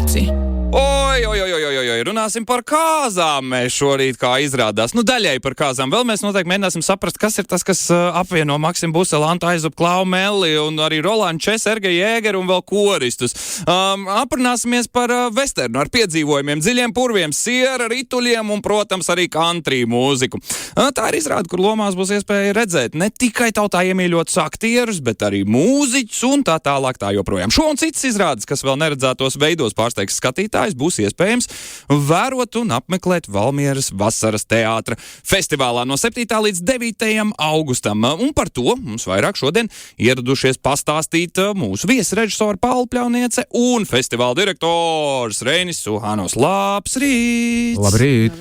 produkcija. Oi, runāsim par kāzām mēs šorīt, kā izrādās. Daļai par kāzām. Vēl mēs noteikti mēģināsim saprast, kas ir tas, kas apvieno Maksimu Buseli, Antu Aizupu, Klau Melli un arī Rolandu Čes, Sergeju Jēgeru un vēl koristus. Aprunāsimies par vesternu ar piedzīvojumiem, dziļiem purviem, siera rituļiem un, protams, arī country mūziku. Tā ir izrāde, kur lomās būs iespēja redzēt ne tikai tautā iemīļotus aktierus, bet arī mūziķus un tā tālāk tā joprojām. Šo un citas izrādes, kas vēl neredzētos veidos pārsteigs skatītājs, būs iespējams vērot un apmeklēt Valmieras vasaras teātra festivālā no 7. līdz 9. augustam. Un par to mums vairāk šodien ieradušies pastāstīt mūsu viesrežisora Paula Pļauniece un festivāla direktors Reinis Suhanovs. Labs rīts! Labrīt!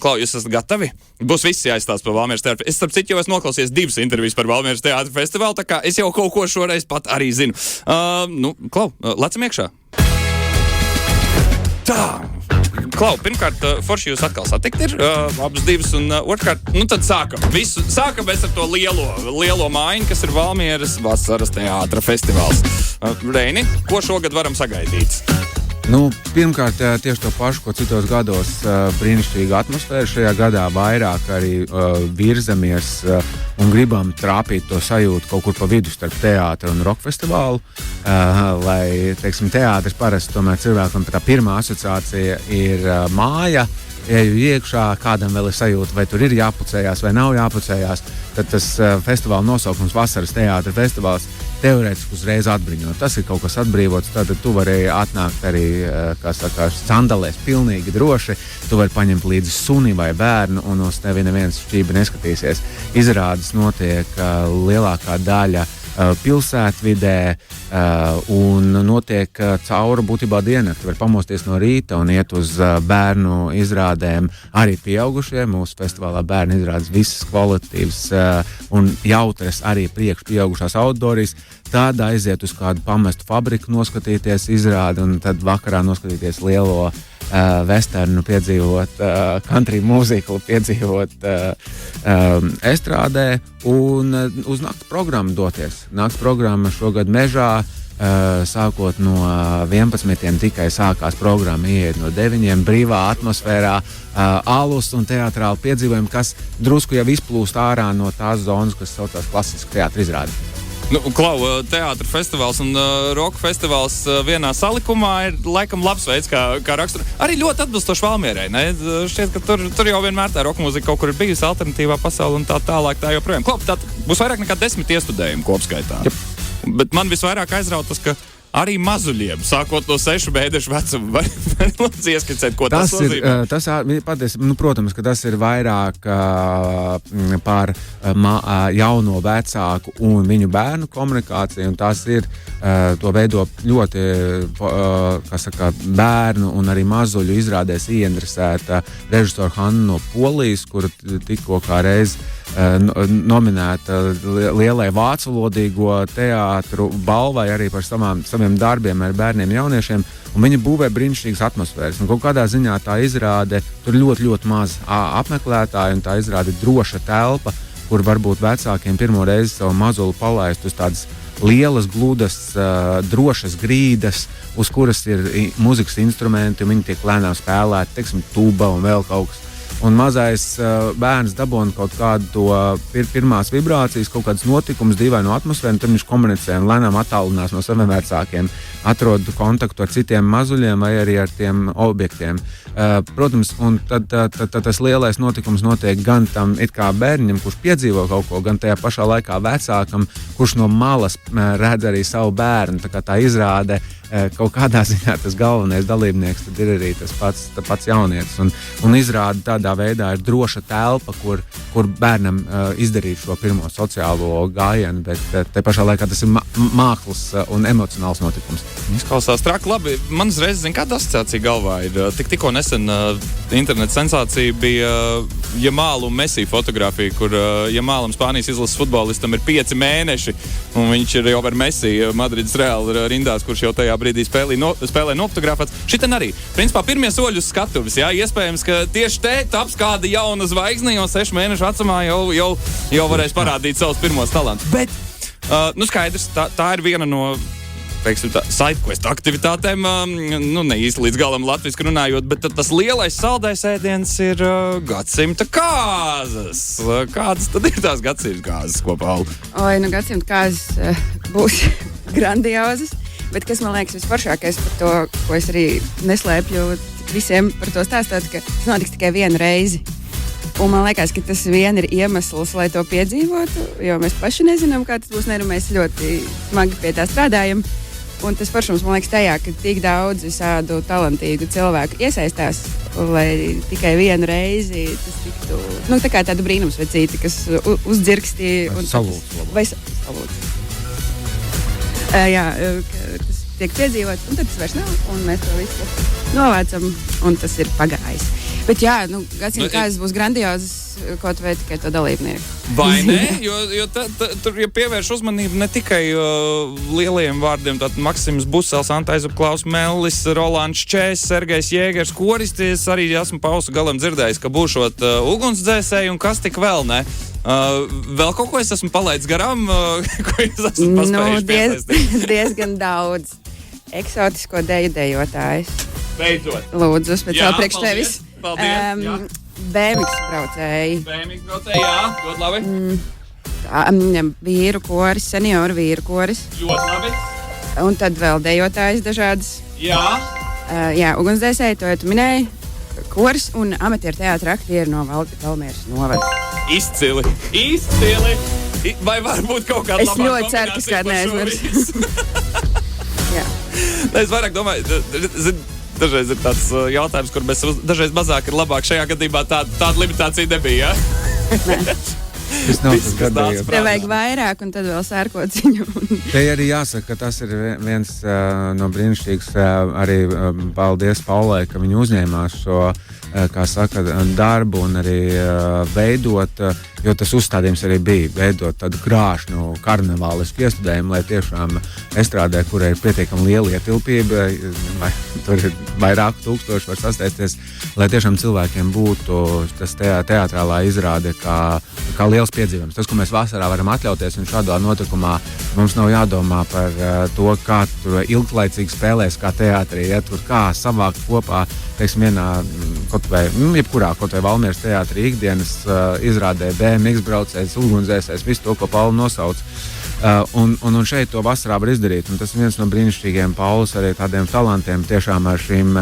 Klau, jūs esat gatavi? Būs viss jāizstāst par Valmieras teātra. Es starp citu jau esmu noklausījies 2 intervijas par Valmieras teātra festivālu, tā kā es jau kaut ko šoreiz pat arī zinu. Klau, lecam iekšā! Tā! Klau, pirmkārt, forši jūs atkal satikt ir, abas divas, un otrkārt, tad sākam. Sākam mēs ar to lielo mājiņu, kas ir Valmieras vasaras teātra festivāls. Reini, ko šogad varam sagaidīt? Pirmkārt, tieši to pašu, ko citos gados, brīnišķīga atmosfēra. Šajā gadā vairāk arī virzamies un gribam trāpīt to sajūtu kaut kur pa vidu starp teātru un rock festivālu. Lai, teiksim, teātris parasti tomēr cilvēkam tā pirmā asociācija ir māja. Eju iekšā, kādam vēl ir sajūta, vai tur ir jāpucējās vai nav jāpucējās, tad tas festivāla nosaukums Vasaras teātra festivāls teorētiski uzreiz atbruņot. Tas ir kaut kas atbrīvots, tātad tu vari atnākt arī, kā saka, sandalēs pilnīgi droši, tu vari paņemt līdzi suni vai bērnu, un uz tevi neviens šķība neskatīsies. Izrādes notiek lielākā daļa pilsētvidē un notiek cauri būtībā diennakti. Var pamosties no rīta un iet uz bērnu izrādēm arī pieaugušie. Mūsu festivālā bērnu izrādes visas kvalitatīvas un jautras arī priekš pieaugušās auditorijas. Tad aiziet uz kādu pamestu fabriku noskatīties izrādi un tad vakarā noskatīties lielo vesternu, piedzīvot country mūziklu, piedzīvot estrādē un uz nakts programmu doties. Nakts programma šogad Mežā, sākot no 11. tikai sākās programma, ieiet no 9. brīvā atmosfērā, alus un teātrāli piedzīvojumi, kas drusku jau izplūst ārā no tās zonas, kas saucās klasiska teātra izrāde. Klau, teātra festivāls un roka festivāls vienā salikumā ir laikam labs veids, kā rakstura. Arī ļoti atbilstoši Valmierai, ne? Šķiet, ka tur jau vienmēr tā roka mūzika kaut kur ir bijusi alternatīvā pasaule un tā tālāk tā joprojām. Klau, tā būs vairāk nekā 10 iestudējumi kopskaitā. Yep. Bet man visvairāk aizraut tas, ka arī mazuļiem, sākot no 6 mēnešu vecuma, var lūdzu ieskicēt, ko tas nozīmē? Protams, ka tas ir vairāk par jauno vecāku un viņu bērnu komunikāciju, un tas ir, to veido ļoti, bērnu un arī mazuļu izrādēs ieinteresēta režisora Hanna no Polijas, kura tikko kā reiz nominēta lielai vācu-valodīgo teātru balvai arī par saviem darbiem ar bērniem jauniešiem, un viņi būvē brīnišķīgas atmosfēras. Un kaut kādā ziņā tā izrāde, tur ļoti, ļoti maz apmeklētāju, un tā izrāde droša telpa, kur varbūt vecākiem pirmo reizi savu mazuli palaist uz tādas lielas, gludas, drošas grīdas, uz kuras ir muzikas instrumenti, un viņi tiek lēnām spēlēti, teiksim, tuba un vēl kaut kas. Un mazais bērns dabūna kaut kādu to pirmās vibrācijas, kaut kādas notikumus, dīvainu atmosfēru, un tad viņš komunicē un lēnām attālinās no saviem vecākiem, atrod kontaktu ar citiem mazuļiem vai arī ar tiem objektiem. Protams, un tad tas lielais notikums notiek gan tam it kā bērniņam, kurš piedzīvo kaut ko, gan tajā pašā laikā vecākam, kurš no malas redz arī savu bērnu. Tā izrāde kaut kādā ziņā tas galvenais dalībnieks, tad ir arī tas pats jaunietis. Un izrāde tādā veidā ir droša telpa, kur bērnam izdarīt šo pirmo sociālo gājienu, bet te pašā laikā tas ir mākslas un emocionāls notikums. Izklausās traki, labi. Man uzreiz, kāda asociācija galvā ir. Tikko nesen interneta sensācija bija Jamāla un Messi fotografija, kur Jamālam Spānijas izlases futbolistam ir 5 mēneši, un viņš ir jau ar Messi Madrides Reāla rindās, kurš jau tajā brīdī spēlē nofotografēts. Šitien arī. Principā pirmie soļi uz skatuves, jā. Iespējams, ka tieši te taps kāda jauna zvaigzne, jo 6 mēnešu vecumā jau varēs parādīt savus pirmos talantus. Bet, skaidrs, tā ir viena no teiksim tā, sidequest aktivitātēm, nu, ne īsti līdz galam latviski runājot, bet tas lielais saldais ēdiens ir gadsimta kāzas. Kādas tad ir tās gadsimta kāzas, ko, Paula? Oi, nu gadsimta kāzas būs grandiozas, bet kas man liekas visforšākais par to, ko es arī neslēpju visiem par to stāstot, ka tas notiks tikai vienu reizi. Un man liekas, ka tas vien ir iemesls, lai to piedzīvotu, jo mēs paši nezinām, kā tas būs, un mēs ļoti smagi pie tā strādājam. Un tas foršums, man liekas, tajā, ka tik daudz visādu talantīgu cilvēku iesaistās, lai tikai vienu reizi tas tiktu, nu, tā kā tāda brīnumsvecīte, kas uzdzirkstīja. Vai salūts. Jā, tas tiek piedzīvots, un tad tas vairs nav, un mēs to visu novācam, un tas ir pagājis. Bet jā, nu, gadsimta kāzas būs grandiozas, kaut vai tikai to dalībnieku. Vai ne? Jo tur pievērš uzmanību ne tikai lielajiem vārdiem, tātad Maksims Busels, Anta Aizup, Klaus Mellis, Rolands Čēs, Sergejs Jēgers, koristies. Arī esmu pausu galam dzirdējis, ka būšot ugunsdzēsēji un kas tik vēl, ne? Vēl kaut ko es esmu palaidis garām, ko es esmu paspējuši piesaistīt? Diezgan daudz. Eksotisko deju dejotājs. Beidzot. Lūdzu, speciāli priekš tevis. Paldies. BMX braucēji. BMX braucēji, jā, ļoti labi. Vīru koris, senioru vīru koris. Ļoti labi. Un tad vēl dejotājs dažādas. Jā. Jā, ugunsdzēsēji, to jau tu minēji. Koris un amatieru teātra aktieri no Valmieras novada. Izcili. Vai varbūt kaut kāda labāka kombinācija? Es ļoti ceru, ka kāds neaizmirs. Jā. Es vairāk domāju, dažreiz ir tāds jautājums, kur mēs dažreiz mazāk ir labāk. Šajā gadījumā tāda limitācija nebija, ja? Tas nav tas gadījums. Tev vajag vairāk, un tad vēl sērkociņu. Te arī jāsaka, ka tas ir viens no brīnišķīgs arī paldies Paulai, ka viņi uzņēmās šo, kā saka, darbu un arī veidot, jo tas uzstādījums arī bija veidot tādu krāšņu karnevālisku iestudējumu, lai tiešām estrādē, kurai ir pietiekami liela ietilpība, tur ir vairāku tūkstoši var sastēsties, lai tiešām cilvēkiem būtu tas teātrālā izrāde kā liels piedzīvojums. Tas, ko mēs vasarā varam atļauties, un šādā notikumā mums nav jādomā par to, kā tur ilglaicīgi spēlēs, kā teātrī, ja tur kā savākt kopā, teiksim, vienā kaut vai, jebkurā kaut vai Valmieras teātrī ikdienas izrādē BMX braucējs, ugunsdzēsējs, visu to, ko Paula nosauc. Un šeit to vasarā var izdarīt. Un tas ir viens no brīnišķīgiem Paulas arī tādiem talantiem tiešām ar šīm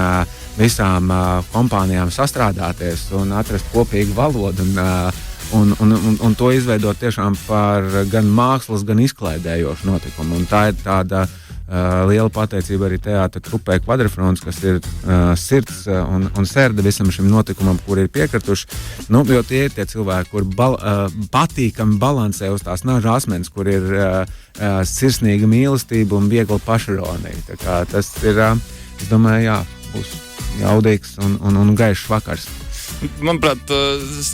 visām kompānijām sastrādāties un atrast kopīgu valodu un to izveidot tiešām par gan mākslas, gan izklaidējošu notikumu. Un tā ir tāda liela pateicība arī teātra trupē Kvadrfronts, kas ir sirds un sērda visam šim notikumam, kur ir piekrituši. Nu, jo tie ir tie cilvēki, kur patīkami balansē uz tās naža asmens, kur ir sirsnīga mīlestība un viegla pašaronija. Tā kā tas ir, es domāju, jā, būs jaudīgs un gaišs vakars. Manuprāt,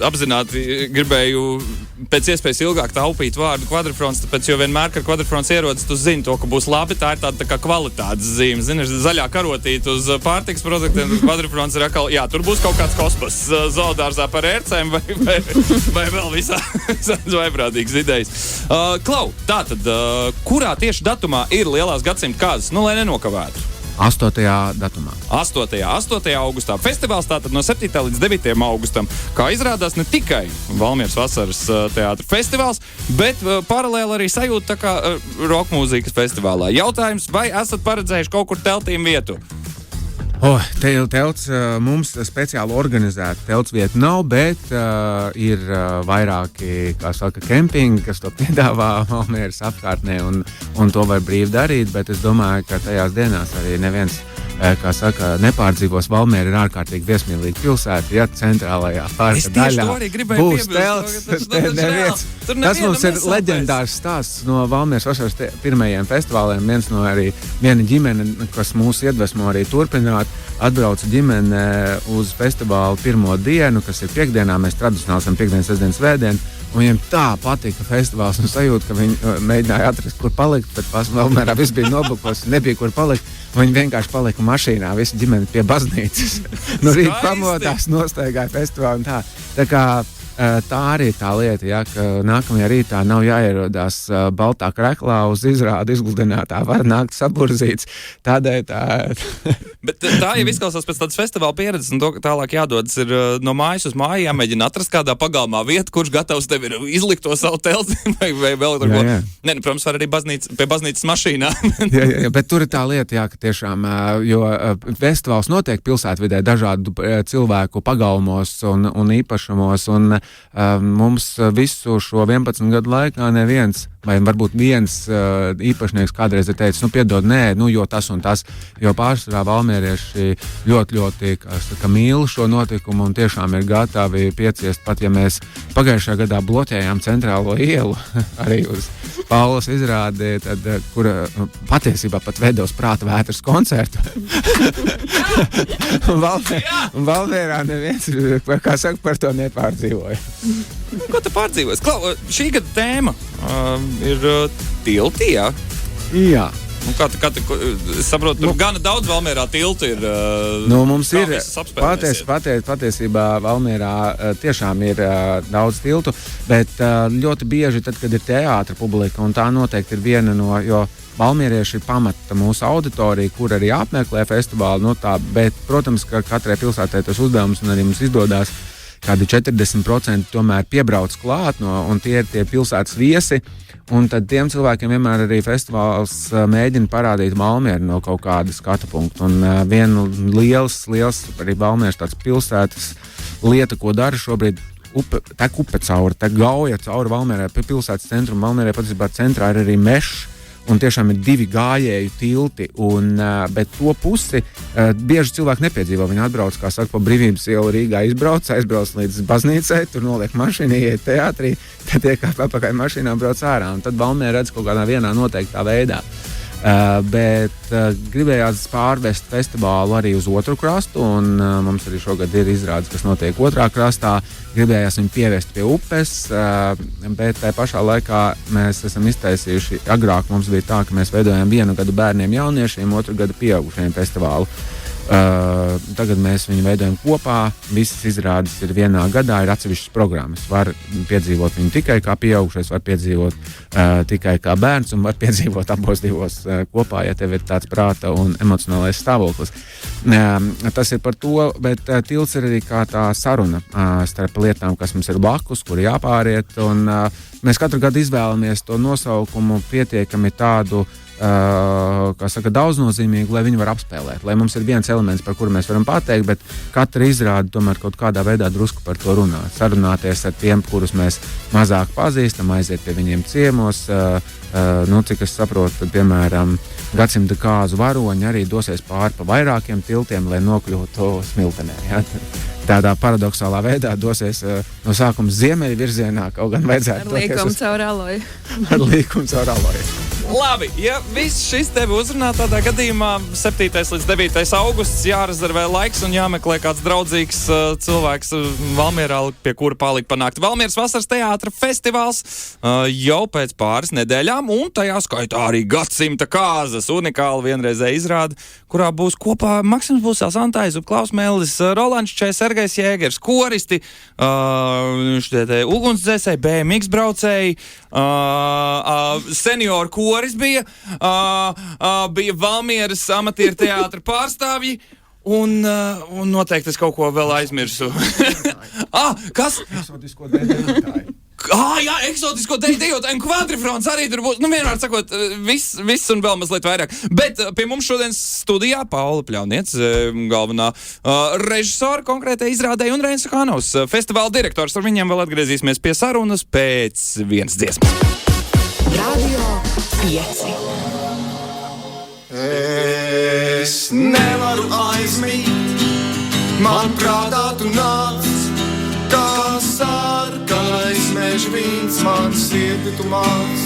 apzināti gribēju pēc iespējas ilgāk taupīt vārdu Kvadrfronts, tāpēc, jo vienmēr, kad Kvadrfronts ierodas, tu zini to, ka būs labi, tā ir tāda tā kā kvalitātes zīme. Zini, zaļā karotīte uz pārtikas produktiem, tad Kvadrfronts ir atkal, jā, tur būs kaut kāds kosmos zoodārzā par ērcēm vai vēl visādas vaiprātīgas idejas. Klau, tātad, kurā tieši datumā ir lielās gadsimta kāzas? Nu, lai nenokavētu. 8. datumā. 8. augustā. Festivāls tātad no 7. līdz 9. augustam. Kā izrādās, ne tikai Valmieras vasaras teātra festivāls, bet paralēli arī sajūta tā kā rokmūzikas festivālā. Jautājums, vai esat paredzējuši kaut kur teltīm vietu? Telts mums speciāli organizēta telts vieta nav, bet ir vairāki, kā saka, kempingi, kas to piedāvā Valmieras apkārtnē, un to var brīvi darīt, bet es domāju, ka tajās dienās arī neviens, kā saka, nepārdzīvos. Valmiera ir ārkārtīgi viesmīlīga pilsēta, ja centrālajā parka daļā būs telts. Tas mums ir leģendārs stāsts no Valmieras vasaras pirmajiem festivāliem. Viena ģimene, kas mūs iedvesmo arī turpināt, atbrauca ģimene uz festivālu pirmo dienu, kas ir piekdienā. Mēs tradicionāli esam piekdienas, sestdienas, svētdien. Un viņiem tā patika festivāls un sajūta, ka viņi mēģināja atrast, kur palikt, bet Valmierā viss bija nobukos, nebija kur palikt. Viņi vienkārši palika mašīnā, visa ģimene pie baznīcas. No rīta pamodās, nostaigāja festivālu un tā. Tā kā tā arī tā lieta, ja, ka nākamajā rītā nav jāierodās baltā kreklā uz izrādi izgludinātā, var nākt saburzīts. Tādēļ tā... Bet tā jau izklausās pēc tādas festivāla pieredzes, un to tālāk jādodas ir no mājas uz māju, jāmēģina atrast kādā pagalmā vietu, kurš gatavs tev ir izlikt to savu telti, vai vēl tur ko. Nē, protams, var arī pie baznīcas mašīnā. jā, bet tur ir tā lieta, jā, ka tiešām, jo festivāls notiek pilsētvidē dažādu cilvēku pagalmos un īpašumos, un mums visu šo 11 gadu laikā neviens, vai varbūt viens īpašnieks kādreiz ir teicis, piedod, nē, jo tas un tas, jo pārsvarā valmierieši ļoti, mīl šo notikumu un tiešām ir gatavi pieciest, pat ja mēs pagājušajā gadā bloķējām centrālo ielu arī uz Paulas izrādi, kura patiesībā pat veidos prāta vētras koncertu. un Valmierā neviens, kā saka, par to nepārdzīvoja. Ko tu pārdzīvosi? Klau, šī gada tēma ir tilti, jā? Jā. Es saprotu, tur gana daudz Valmierā tiltu ir. Mums ir patiesībā Valmierā tiešām ir daudz tiltu, bet ļoti bieži tad, kad ir teātra publika, un tā noteikti ir viena no, jo valmierieši pamata mūsu auditoriju, kur arī apmeklē festivālu, bet, protams, ka katrai pilsētai tas uzdevums un arī mums izdodās kādi 40% tomēr piebrauc klāt, un tie ir tie pilsētas viesi. Un tad tiem cilvēkiem vienmēr arī festivāls mēģina parādīt Valmieru no kaut kāda skatu punkta. Un viena liels arī Valmieras tāds pilsētas lieta, ko dara šobrīd, tek upe cauri, tek gauja cauri Valmierai pie pilsētas centra, un Valmierai patiesībā centrā ir arī mešs. Un tiešām ir 2 gājēju tilti, bet to pusi bieži cilvēki nepiedzīvo. Viņi atbrauc, kā saka, pa Brīvības ielu Rīgā aizbrauc līdz baznīcai, tur noliek mašīnu, iet teātrī, tad tiek apakaļ mašīnā brauc ārā. Un tad Valmiera redz kaut kādā vienā noteiktā veidā. Bet gribējās pārvest festivālu arī uz otru krastu, un mums arī šogad ir izrādes, kas notiek otrā krastā. Gribējās viņu pievest pie upes, bet tajā pašā laikā mēs esam iztaisījuši, agrāk mums bija tā, ka mēs veidojām 1 gadu bērniem jauniešiem, 2 gadu pieaugušiem festivālu. Tagad mēs viņu veidojam kopā, visas izrādes ir vienā gadā, ir atsevišķas programmas. Var piedzīvot viņu tikai kā pieaugušais, var piedzīvot tikai kā bērns un var piedzīvot abos divos kopā, ja tev ir tāds prāta un emocionālais stāvoklis. Tas ir par to, bet tilts ir arī kā tā saruna starp lietām, kas mums ir blakus, kur jāpāriet, un mēs katru gadu izvēlamies to nosaukumu pietiekami tādu, kā saka, daudznozīmīgu, lai viņi var apspēlēt, lai mums ir viens elements, par kuru mēs varam pateikt, bet katra izrāde tomēr kaut kādā veidā drusku par to runāt. Sarunāties ar tiem, kurus mēs mazāk pazīstam, aiziet pie viņiem ciemos, cik es saprotu, piemēram, gadsimta kāzu varoņi arī dosies pāri pa vairākiem tiltiem, lai nokļūtu Smiltenē. Ja? Tādā paradoxālā veidā dosies no sākuma ziemeļu virzienā, kaut gan vajadzētu ar līkumu caur aloju. Ar līkumu caur aloju. Labi, ja viss šis tevi uzrunā, tādā gadījumā 7. līdz 9. augusts jārezervē laiks un jāmeklē kāds draudzīgs cilvēks Valmierā, pie kura palikt panākt. Valmieras vasaras teātra festivāls jau pēc pāris nedēļām, un tajā skaitā arī gadsimta kāzas, unikāla vienreizēja izrāde, kurā būs kopā Maksims Busels, Anta Aizup, Klaus Mellis, Rolands Čē, Sergejs Jēgers, koristi, ugunsdzēsēji, BMX braucēji, senioru koris bija Valmieras amatieru teātra pārstāvji, un noteikti es kaut ko vēl aizmirsu. Kas? Eksotisko dejotāju. Jā, eksotisko dejotāju un kvadrifrons arī tur būs. Vienmēr sakot, viss un vēl mazliet vairāk. Bet pie mums šodien studijā Paula Pļauniec, galvenā režisora konkrētai izrādē, un Reinis Hanovs, festivāla direktors. Ar viņiem vēl atgriezīsimies pie sarunas pēc vienas dziesmas. Radio 5. Es nevaru aizmigt, man prātā tu nāc, kā sarkanais meža vīns, man sirdi tu māc.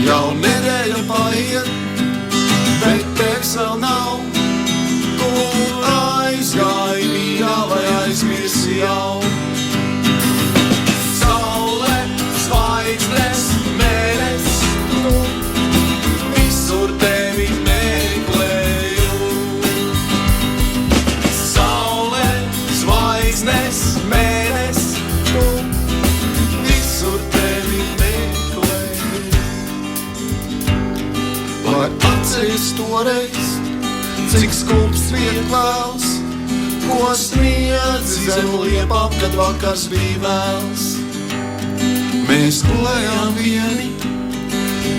Jau nedēļa paiet, bet tevs vēl nav, kur aizgāji mīļā vai aizmirsi jau. Saule, zvaigznes, mēnesis, visur tevi meklēju. Saule, zvaigznes, mēnesis, cik skumps vieglās, ko sniedz zem liepām, kad vakars bija vēls. Mēs gulējām vieni,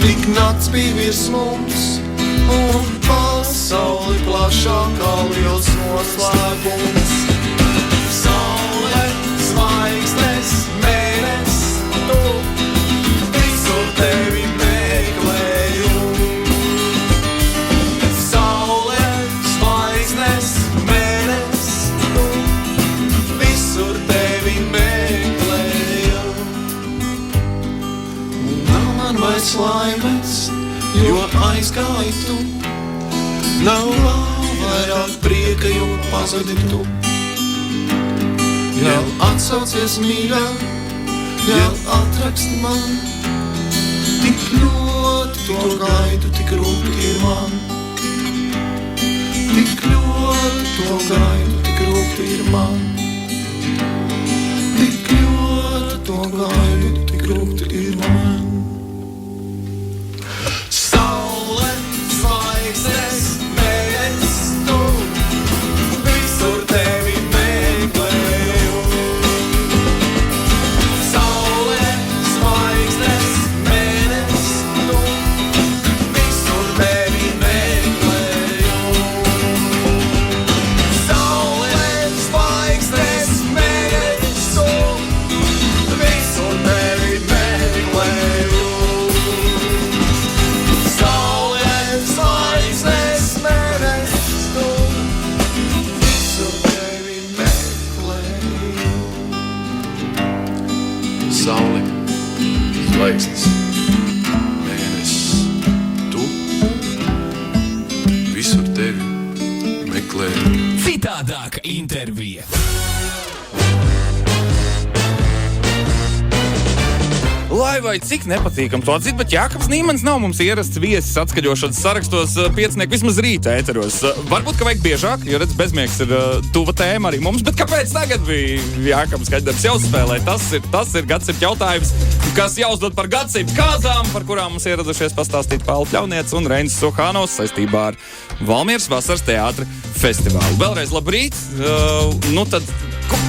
tik nakts bija virs mums, un pasauli plašākā liels noslēgums. Saule, zvaigznes, mēnes, tu visur tevi meklēju. Saule, zvaigznes, mēnes, tu visur tevi meklēju. Nav man vairs laimes, jo aizgāji tu, nav vairāk prieka, jo pazudi tu. Jau atsaucies mīļā, jau atraksti man, tik ļoti to gaidu, tik rūpti ir man. Tik ļoti to gaidu, tik rūpti ir man. Tik ļoti to gaidu, tik rūpti ir man. Saule, zvaigznes, mēnes, tu visur tevi meklēju. Saule, zvaigznes, mēnes, tu visur tevi meklēju. Saule, zvaigznes, mēnes, tu visur tevi meklēju. Saule, zvaigznes, mēnesis, tu visur tevi meklēju. Citādāka intervija. Lai vai cik nepatīkam to atzīt, bet Jākaps Nīmans nav mums ierasts viesis atskaļošanas sarakstos piecinieku vismaz rīta ēteros. Varbūt, ka vajag biežāk, jo redz, bezmiegs ir tuva tēma arī mums, bet kāpēc tagad bija Jākaps Skaļdarbs jāuzspēlē? Tas ir gadsimta jautājums, kas jāuzdod par gadsimta kāzām, par kurām mums ieradušies pastāstīt Paula Pļauniec un Reinis Sohānovs saistībā ar Valmieras vasaras teātra festivālu. Vēlreiz labrīt, tad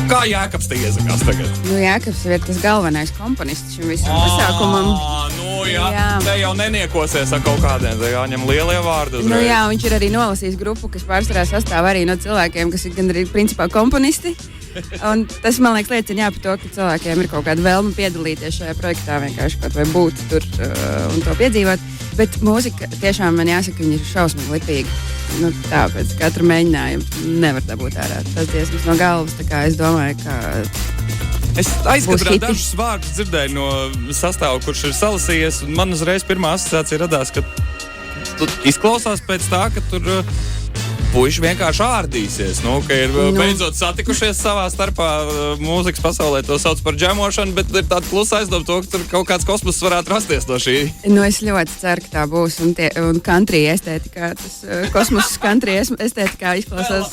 kā Jākaps te iezakās tagad? Jākaps ir tas galvenais komponists šim visam pasākumam. Jā. Te jau neniekosies ar kaut kādiem, te jāņem lielie vārdi uzreiz. Viņš ir arī nolasījis grupu, kas pārsvarā sastāv arī no cilvēkiem, kas ir gan arī principā komponisti. Un tas, man liekas, liecina par to, ka cilvēkiem ir kaut kāda vēlme piedalīties šajā projektā, vienkārši kaut vai būt tur un to piedzīvot. Bet mūzika tiešām, man jāsaka, viņa ir šausmīgi lipīga. Tāpēc katru mēģinājumu nevar dabūt ārā. Tas dziesmas no galvas, tā kā es domāju, ka es aizkadrā dažus vārdus dzirdēju no sastāvu, kurš ir salasījies, un man uzreiz pirmā asociācija radās, ka izklausās pēc tā, ka tur puiši vienkārši ārdīsies, ka ir beidzot satikušies savā starpā mūzikas pasaulē, to sauc par džemošanu, bet ir tāda klusa aizdoma to, ka tur kaut kāds kosmos varētu rasties no šī. Es ļoti ceru, ka tā būs, un country estētikā, tas kosmos country estētikā izklausās.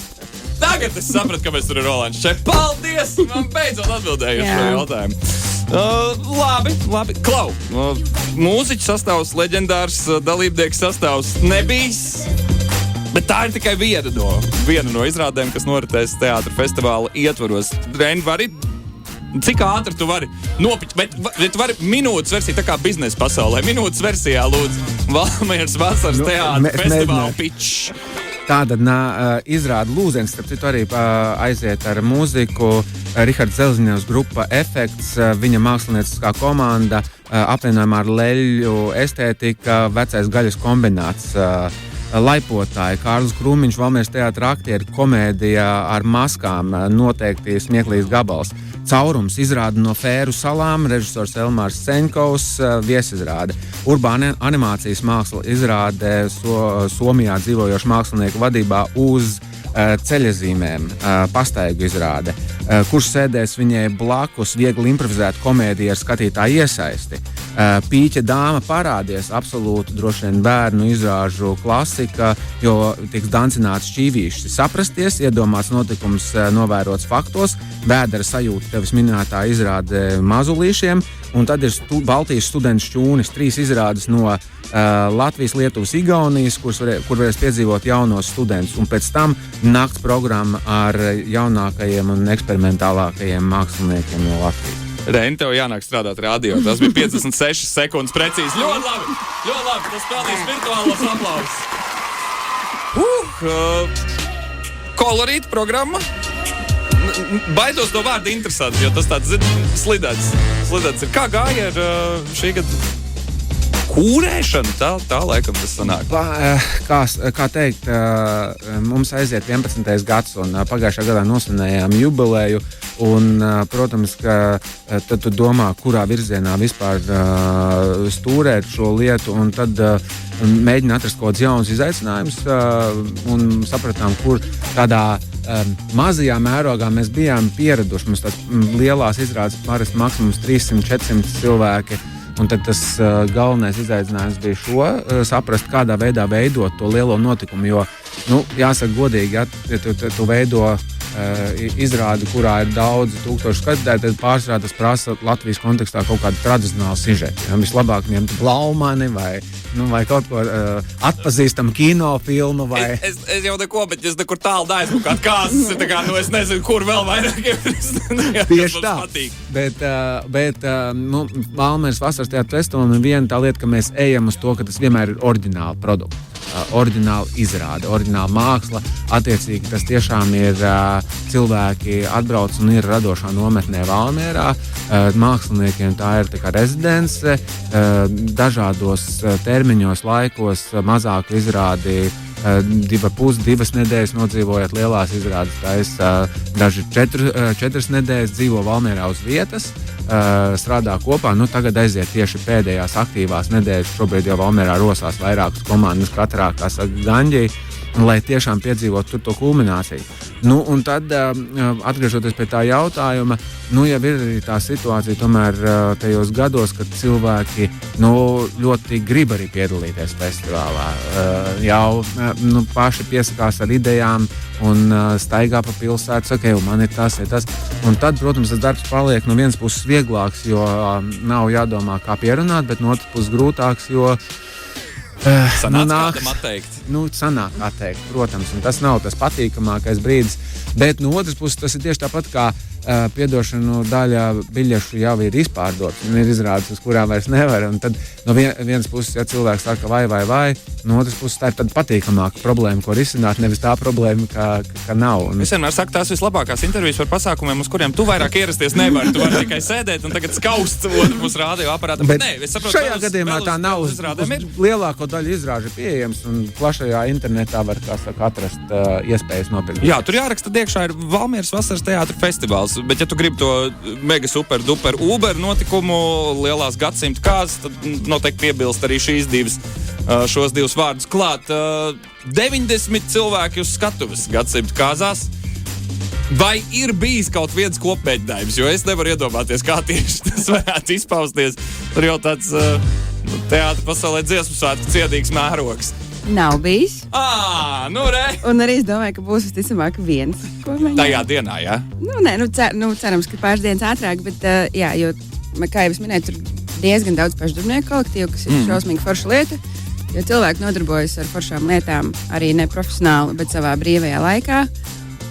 Tagad es sapratu, kāpēc tur ir Rolands Čep. Paldies! Man beidzot atbildēju uz šo jautājumu. Labi. Klau, mūziķu sastāvs, leģendārs dalībnieku sastāvs nebijis. Bet tā ir tikai viena no izrādēm, kas noritēs teātra festivāla ietvaros. Reini, cik ātri tu vari nopiķi, bet tu vari minūtes versiju, tā kā biznesa pasaulē. Minūtes versijā, lūdzu, Valmieras vasaras teātra festivāla pitch. Tāda izrāda Lūzens, starp citu arī aiziet ar mūziku. Rihards Zelziņevs grupa Efekts, viņa mākslinieckā komanda, apvienojumā ar leļu estētika, vecais gaļas kombināts. Laipotāji, Kārlis Krūmiņš, Valmieras teātra aktieri, komēdija ar maskām, noteikti smieklīgs gabals. Caurums izrāda no Fēru salām, režisors Elmārs Ceņkovs, viesizrāde. Urbāna animācijas māksla izrāde Somijā dzīvojošu mākslinieku vadībā uz ceļazīmēm, pastaigu izrāde, kurš sēdēs viņai blakus viegli improvizēt komēdiju ar skatītāju iesaisti. Pīķa dāma parādies absolūti droši vien bērnu izrāžu klasika, jo tiks dancināts šķīvīši saprasties, iedomāts notikums novērots faktos, vēdera sajūta tevis minētā izrāde mazulīšiem, un tad ir Baltijas studentu šķūnis, 3 izrādes no Latvijas, Lietuvas, Igaunijas, kur varēs piedzīvot jaunos studentus, un pēc tam nakts programma ar jaunākajiem un eksperimentālākajiem māksliniekiem no Latvijas. Reini, tev jānāk strādāt radio. Tas bija 56 sekundes precīzi. Ļoti labi! Ļoti labi! Tas pelnīs virtuālos aplausus. Kolorīta programma. Baidos no vārda interesanti, jo tas tāds slidēts ir. Kā gāja ar šī gada kūrēšanu? Tā laikam tas sanāk. Kā teikt, mums aiziet 11. gads, un pagājušā gadā nosvinējām jubileju. Un, protams, ka tad tu domā, kurā virzienā vispār stūrēt šo lietu, un tad mēģina atrast kaut kāds jauns izaicinājums, un sapratām, kur tādā mazajā mērogā mēs bijām pieraduši. Mums tās lielās izrādes parasti maksimums 300-400 cilvēki. Un tad tas galvenais izaicinājums bija saprast, kādā veidā veidot to lielo notikumu. Jo, jāsaka godīgi, ja tu veido izrādi, kurā ir daudzi tūkstoši skatītāji, tad pārsvarā tas prasa Latvijas kontekstā kaut kādu tradicionālu sižetu. Ja, vislabāk ņemt Blaumani vai kaut ko atpazīstamu kinofilmu. Es jau neko, bet es nekur tālu neesmu kāds kāzas. Es nezinu, kur vēl vairāk. Tieši tā. Bet Valmieras vasaras teātra festivalam ir viena tā lieta, ka mēs ejam uz to, ka tas vienmēr ir oriģināli produkts. Oriģināla izrāde, oriģināla māksla. Attiecīgi tas tiešām ir cilvēki atbrauc un ir radošā nometnē Valmierā. Māksliniekiem tā ir tā kā rezidence. Dažādos termiņos, laikos mazāku izrādi 2,5 nedēļas nodzīvojot lielās izrādes. Daži 4 nedēļas dzīvo Valmierā uz vietas. Strādā kopā. Tagad aiziet tieši pēdējās aktīvās nedēļas. Šobrīd jau Valmierā rosās vairākas komandas katrā, kā saka, Gaņģī, lai tiešām piedzīvot tur to kulmināciju. Un tad, atgriežoties pie tā jautājuma, jau ir arī tā situācija tomēr tajos gados, kad cilvēki ļoti grib arī piedalīties festivālā. Jau paši piesakās ar idejām un staigā pa pilsētu, saka, man ir tas. Un tad, protams, tas darbs paliek no vienas puses vieglāks, jo nav jādomā, kā pierunāt, bet no otras puses grūtāks, jo sanāk atteikt. Sanāk atteikt, protams, un tas nav tas patīkamākais brīdis. Bet no otras puses tas ir tieši tāpat kā piedošanu daļa biļešu jau ir izpārdotas un ir izrādes, uz kurām vairs nevar. Un tad no vienas puses, ja cilvēks saka vai, no otras puses tā ir tad patīkamāka problēma, ko risināt, nevis tā problēma, ka nav. Es vienmēr saku, tās vislabākās intervijas par pasākumiem, uz kuriem tu vairāk ierasties nevari. Tu vari tikai sēdēt un tagad skaust mūsu radioaparātam. Bet nē, es saprotu, šajā gadījumā tā nav. Lielāko daļu izrāžu pieejams un plašajā internetā var, kā saka, atrast iespējas nopirkt. Jā, tur jāraksta iekšā ir Valmieras vasaras teātra festivāls. Bet, ja tu gribi to mega super duper Uber notikumu, lielās gadsimta kāzas, tad noteikti piebilst arī šos divus vārdus klāt. 90 cilvēki uz skatuves gadsimta kāzās. Vai ir bijis kaut viens kopmēģinājums? Jo es nevaru iedomāties, kā tieši tas varētu izpausties. Tur jau tāds teātra pasaulē dziesmu svētku cienīgs mērogs. Nav bijis. Re! Un arī es domāju, ka būs visticamāk viens. Tajā dienā, jā? Cerams, ka pāris dienas ātrāk, bet jā, jo, kā jau es minēju, tur diezgan daudz pašdarbnieku kolektīvu, kas ir šausmīgi forša lieta, jo cilvēki nodarbojas ar foršām lietām arī neprofesionāli, bet savā brīvajā laikā,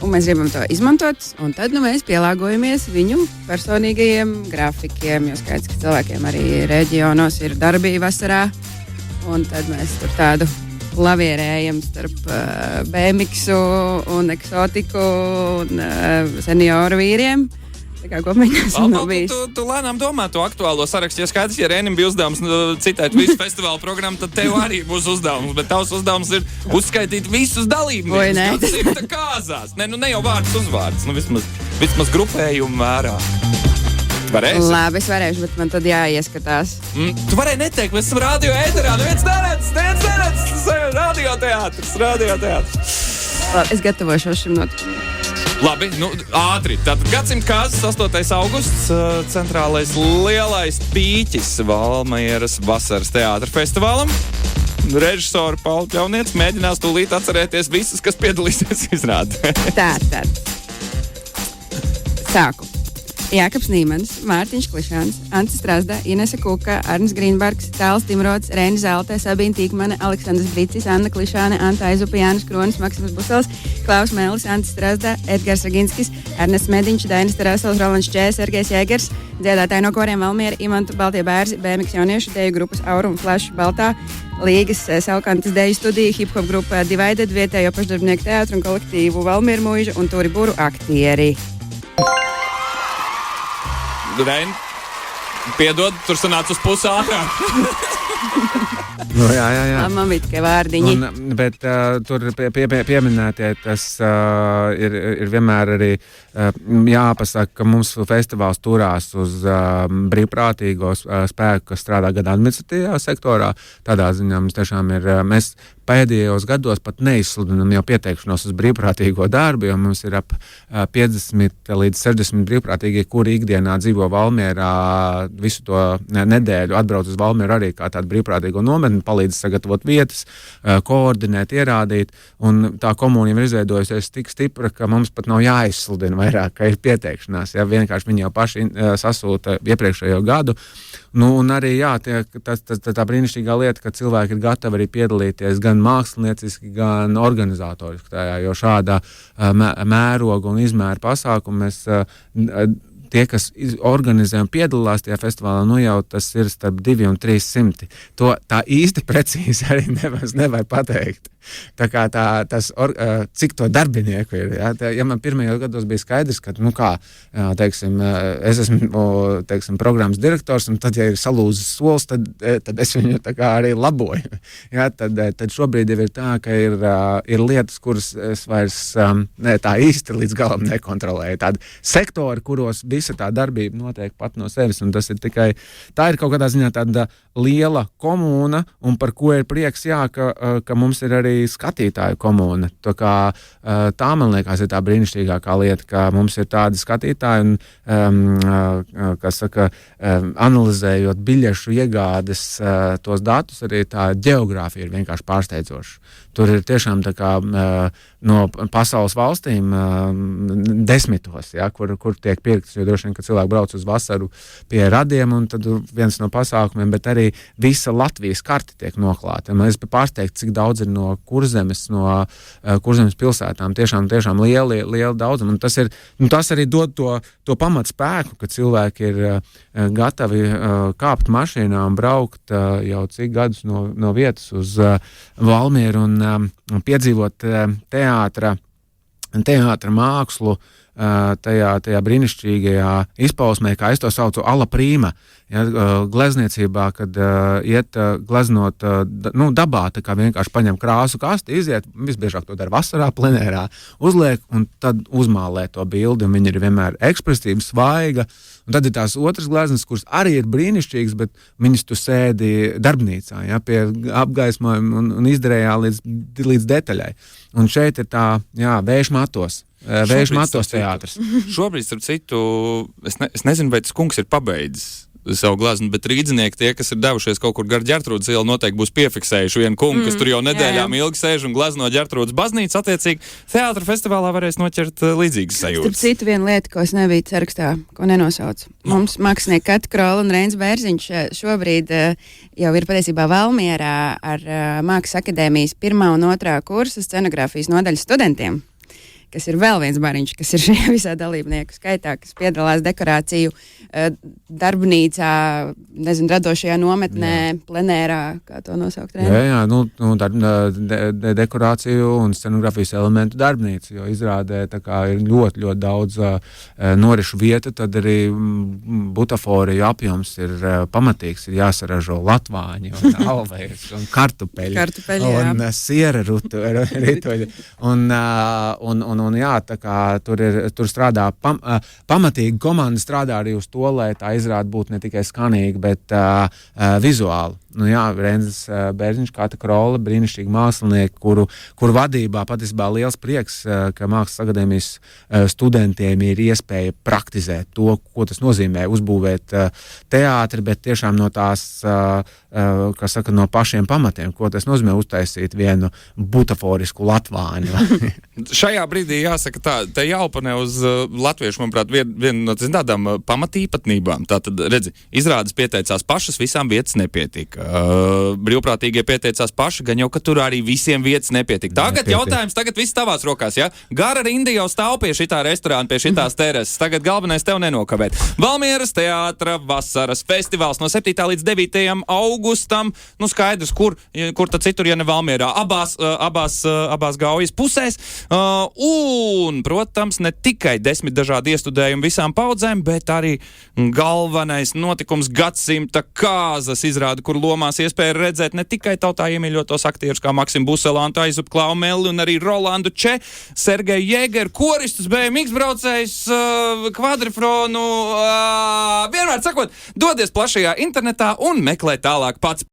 un mēs gribam to izmantot, un tad mēs pielāgojamies viņu personīgajiem grafikiem, jo skaidrs, ka cilvēkiem arī reģionos ir darbība vasarā, un tad mēs tur tādu lavierējam starp BMX-u un eksotiku un senioru vīriem. Tā kā kopmēģinājums nav bijis. Tu lēnām domā to aktuālo sarakstu. Ja skaidrs, ja Rēnim bija uzdevums citēt visu festivālu programmu, tad tev arī būs uzdevums. Bet tavs uzdevums ir uzskaitīt visus dalībniekus. Gadsimta kāzās. Ne jau vārds uzvārds. Vismaz grupējumu vērā. Varēsi? Labi, es varēšu, bet man tad jāieskatās. Tu varēji neteikt, mēs esam radio ēterā. Neviens neredz. Radio teātris. Labi, es gatavošos šim notikumam. Labi, ātri. Tātad gadsimta kāzas 8. augusts, centrālais lielais pīķis Valmieras vasaras teātra festivālam. Režisora Paula Pļaunieca mēģinās tūlīt atcerēties visus, kas piedalīsies izrādē. Tātad. Sāku. Jākaps Nīmans, Mārtiņš Klišāns, Ants Strasda, Inese Kuka, Arnis Grīnbergs, Tāls Timrods, Rēni Zeltē, Sabīna Tīkmane, Aleksandrs Bricis, Anna Klišāne, Anta Aizupa, Jānis Kronis, Maksims Busels, Klaus Mēlis, Ants Strasda, Edgars Raginskis, Ernests Mediņš, Dainis Tarasovs, Rolands Čē, Sergejs Jēgers, dziedātāji no koriem Valmiera, Imantu Baltie bērzi, BMX jauniešu, deju grupas Aurum, Flash, Baltā, Līgas, Saukantas deju studija, hip-hop grupa Divided, vietējo pašdarbinieku teātru un kolektīvu Valmiera mūža un Turi Buru aktieri. Reini, piedod, tur sanāca uz pusi ātrāk. Jā. Man bija tikai vārdiņi. Bet tur pieminētie tas ir vienmēr arī jāpasaka, ka mums festivāls turās uz brīvprātīgo spēku, kas strādā gan administratīvajā sektorā. Tādā ziņā mums tiešām ir, mēs pēdējos gados pat neizsludinām jau pieteikšanos uz brīvprātīgo darbu, jo mums ir ap 50 līdz 60 brīvprātīgie, kuri ikdienā dzīvo Valmierā visu to nedēļu, atbrauc uz Valmieru arī kā tādu brīvprātīgo nometni, palīdz sagatavot vietas, koordinēt, ierādīt, un tā komūna ir izveidojusies tik stipra, ka mums pat nav jāizsludina vairāk, ka ir pieteikšanās, ja vienkārši viņi jau paši sasūta iepriekšējo gadu. Un arī, tā brīnišķīgā lieta, ka cilvēki ir gatavi arī piedalīties gan mākslinieciski, gan organizatoriski tajā, jo šādā mēroga un izmēra pasākumu mēs tie, kas organizē un piedalās tajā festivālā, jau tas ir starp 200 un 300. To tā īsti precīzi arī nevar pateikt. Tā kā cik to darbinieku ir. Ja man pirmajos gados bija skaidrs, ka, es esmu programmas direktors, un tad, ja ir salūzis solis, tad es viņu tā kā arī laboju. Tad šobrīd jau ir tā, ka ir lietas, kuras es vairs tā īsti līdz galam nekontrolēju. Tādi sektori, kuros visa tā darbība notiek pat no sevis, un tas ir tikai, tā ir kaut kādā ziņā tāda liela komūna, un par ko ir prieks, ka mums ir arī skatītāju komūna. Tā man liekas ir tā brīnišķīgākā lieta, ka mums ir tādi skatītāji, un, analizējot biļešu iegādes tos datus, arī tā ģeogrāfija ir vienkārši pārsteidzoša. Tur ir tiešām tā kā no pasaules valstīm desmitos, kur tiek pirktas, jo droši vien, ka cilvēki brauc uz vasaru pie radiem, un tad viens no pasākumiem, bet arī visa Latvijas karti tiek noklāta. Es biju pārsteigts, cik daudz ir no Kurzemes, pilsētām, tiešām liela daudzuma. Un tas arī dod to pamatspēku, ka cilvēki ir gatavi kāpt mašīnā un braukt jau cik gadus no vietas uz Valmieru un piedzīvot teātra mākslu tajā brīnišķīgajā izpausmē, kā es to saucu, ala prīma. Glezniecībā, kad iet gleznot dabā, tā kā vienkārši paņem krāsu kasti, iziet, visbiežāk to dara vasarā, plenērā, uzliek un tad uzmālē to bildi, un viņi ir vienmēr ekspresīva, svaiga. Un tad ir tās otras gleznas, kuras arī ir brīnišķīgas, bet viņas tu sēdi darbnīcā, pie apgaismojuma un izdarējā līdz detaļai. Un šeit ir tā, vējš matos. Vējš matos teātris. Šobrīd, starp citu, es nezinu, vai tas kungs ir pabeidzis savu gleznu, bet rīdzinieki tie, kas ir devušies kaut kur gar Ģertrūdas ielu, noteikti būs piefiksējuši vienu kungu, kas tur jau nedēļām ilgi sēž un glezno Ģertrūdas baznīcu. Attiecīgi, teātra festivālā varēs noķert līdzīgas sajūtas. Starp citu, viena lieta, ko es nebiju sarakstā, ko nenosaucu. Mums mākslinieki Kati Krola un Reins Bērziņš šobrīd jau ir patiesībā Valmierā ar Mākslas akadēmijas 1. un 2. kursa scenogrāfijas nodaļas studentiem, kas ir vēl viens bariņš, kas ir šajā visā dalībnieku skaitā, kas piedalās dekorāciju darbnīcā, radošajā nometnē, plenērā, kā to nosaukt. Dekorāciju un scenogrāfijas elementu darbnīca, jo izrādē tā kā ir ļoti, ļoti daudz norišu vieta, tad arī butaforiju apjoms ir pamatīgs, ir jāsaražo latvāņi un alvejas un kartupeļi un siera rituļi. Un tā kā tur strādā pamatīgi komanda strādā arī uz to, lai tā izrāda būtu ne tikai skanīga, bet vizuāli. Nu jā, Renzis Bērziņš, Kata Krola, brīnišķīgi mākslinieki, kuru vadībā patiesībā liels prieks, ka Mākslas akadēmijas studentiem ir iespēja praktizēt to, ko tas nozīmē uzbūvēt teātri, bet tiešām no tās, kā saka, no pašiem pamatiem, ko tas nozīmē uztaisīt vienu butaforisku latvāņu. Šajā brīdī jāsaka tā, te jāoponē uz latviešu, manuprāt, viena no tādām pamatīpatnībām. Tātad, redzi, izrādes pieteicās pašas, visām vietas nepietika. Brīvprātīgie pieteicās paši, gan jau, ka tur arī visiem vietas nepietika. Tagad jautājums, tagad viss tavās rokās, ja? Gara rinda jau stāv pie šitā restorāna, pie šitās terases. Tagad galvenais tev nenokavēt. Valmieras teātra vasaras festivāls no 7. līdz 9. augustam. Nu, skaidrs, kur tad citur, ja ne Valmierā. Abās Gaujas pusēs. Un, protams, ne tikai 10 dažādi iestudējumi visām paudzēm, bet arī galvenais notikums gadsimta kāzas izrāda, kur lomās iespēja redzēt ne tikai tautā iemīļotos aktierus kā Maksimu Buselantu, Aizupu Klaumelli un arī Rolandu Če, Sergeju Jēgeru, koristus, BMX braucējus, kvadrifronu, vienmēr sakot, dodies plašajā internetā un meklē tālāk pats.